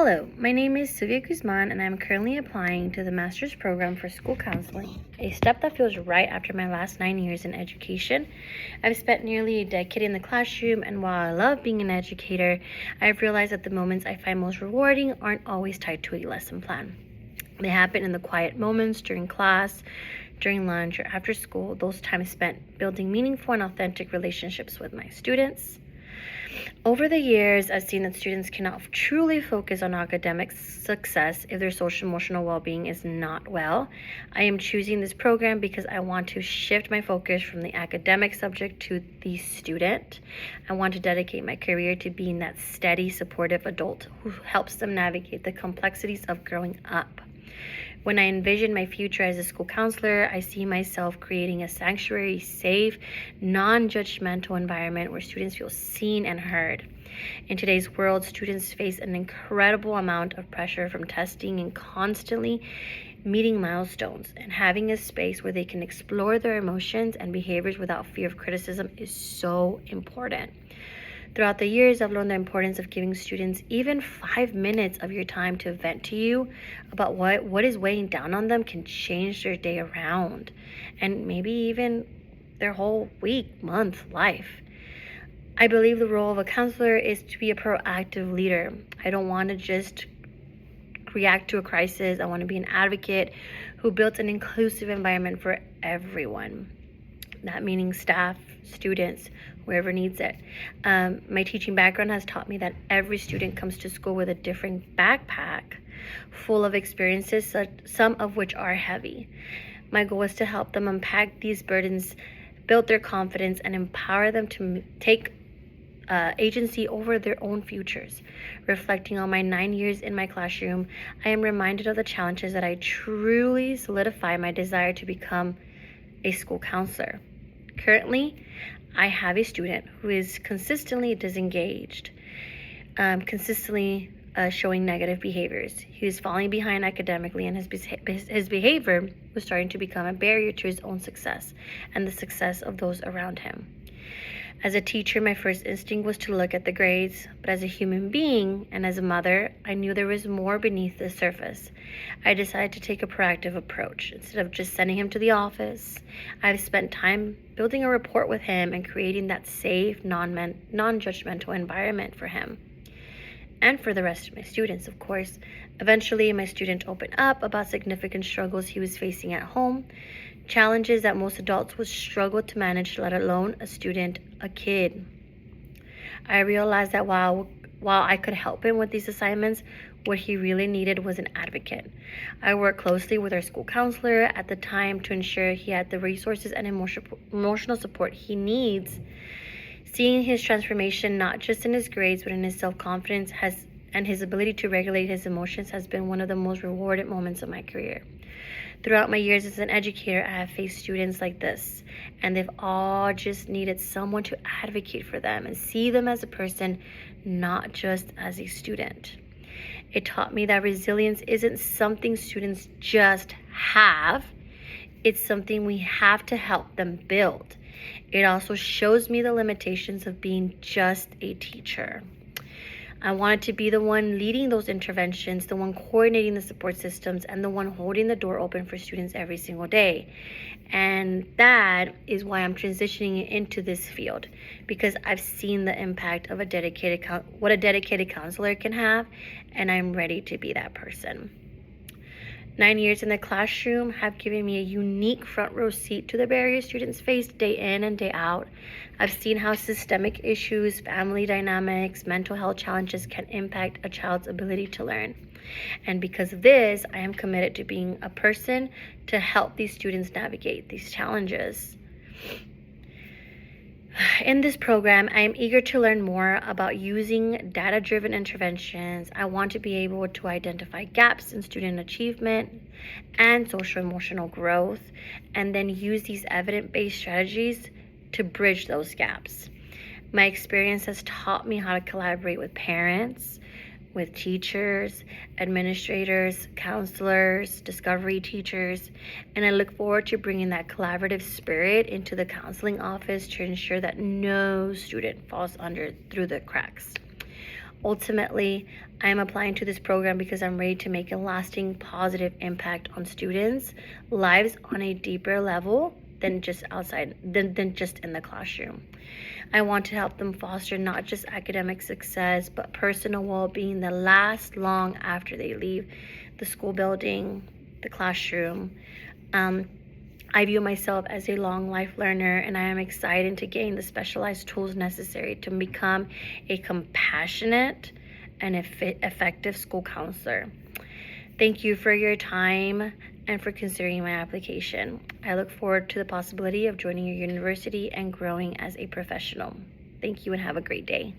Hello, my name is Sylvia Guzman, and I'm currently applying to the master's program for school counseling, a step that feels right after my last 9 years in education. I've spent nearly a decade in the classroom, and while I love being an educator, I've realized that the moments I find most rewarding aren't always tied to a lesson plan. They happen in the quiet moments during class, during lunch, or after school, those times spent building meaningful and authentic relationships with my students. Over the years, I've seen that students cannot truly focus on academic success if their social emotional well-being is not well. I am choosing this program because I want to shift my focus from the academic subject to the student. I want to dedicate my career to being that steady, supportive adult who helps them navigate the complexities of growing up. When I envision my future as a school counselor, I see myself creating a sanctuary, safe, non-judgmental environment where students feel seen and heard. In today's world, students face an incredible amount of pressure from testing and constantly meeting milestones, and having a space where they can explore their emotions and behaviors without fear of criticism is so important. Throughout the years, I've learned the importance of giving students even 5 minutes of your time to vent to you about what is weighing down on them can change their day around, and maybe even their whole week, month, life. I believe the role of a counselor is to be a proactive leader. I don't want to just react to a crisis. I want to be an advocate who builds an inclusive environment for everyone. That meaning staff, students, whoever needs it. My teaching background has taught me that every student comes to school with a different backpack full of experiences, some of which are heavy. My goal is to help them unpack these burdens, build their confidence, and empower them to take agency over their own futures. Reflecting on my 9 years in my classroom, I am reminded of the challenges that I truly solidify my desire to become a school counselor. Currently, I have a student who is consistently disengaged, consistently showing negative behaviors. He was falling behind academically, and his behavior was starting to become a barrier to his own success and the success of those around him. As a teacher, my first instinct was to look at the grades, but as a human being and as a mother, I knew there was more beneath the surface. I decided to take a proactive approach. Instead of just sending him to the office, I've spent time building a rapport with him and creating that safe, non-judgmental environment for him. And for the rest of my students, of course. Eventually, my student opened up about significant struggles he was facing at home, challenges that most adults would struggle to manage, let alone a kid. I realized that while I could help him with these assignments, what he really needed was an advocate. I worked closely with our school counselor at the time to ensure he had the resources and emotional support he needs. Seeing his transformation, not just in his grades, but in his self-confidence and his ability to regulate his emotions, has been one of the most rewarding moments of my career. Throughout my years as an educator, I have faced students like this, and they've all just needed someone to advocate for them and see them as a person, not just as a student. It taught me that resilience isn't something students just have, it's something we have to help them build. It also shows me the limitations of being just a teacher. I wanted to be the one leading those interventions, the one coordinating the support systems, and the one holding the door open for students every single day. And that is why I'm transitioning into this field, because I've seen the impact of what a dedicated counselor can have, and I'm ready to be that person. 9 years in the classroom have given me a unique front row seat to the barriers students face day in and day out. I've seen how systemic issues, family dynamics, mental health challenges can impact a child's ability to learn. And because of this, I am committed to being a person to help these students navigate these challenges. In this program, I am eager to learn more about using data-driven interventions. I want to be able to identify gaps in student achievement and social-emotional growth, and then use these evidence-based strategies to bridge those gaps. My experience has taught me how to collaborate with parents, with teachers, administrators, counselors, discovery teachers, and I look forward to bringing that collaborative spirit into the counseling office to ensure that no student falls through the cracks. Ultimately, I am applying to this program because I'm ready to make a lasting positive impact on students' lives on a deeper level than just than just in the classroom. I want to help them foster not just academic success, but personal well-being that lasts long after they leave the school building, the classroom. I view myself as a long life learner, and I am excited to gain the specialized tools necessary to become a compassionate and effective school counselor. Thank you for your time and for considering my application. I look forward to the possibility of joining your university and growing as a professional. Thank you and have a great day.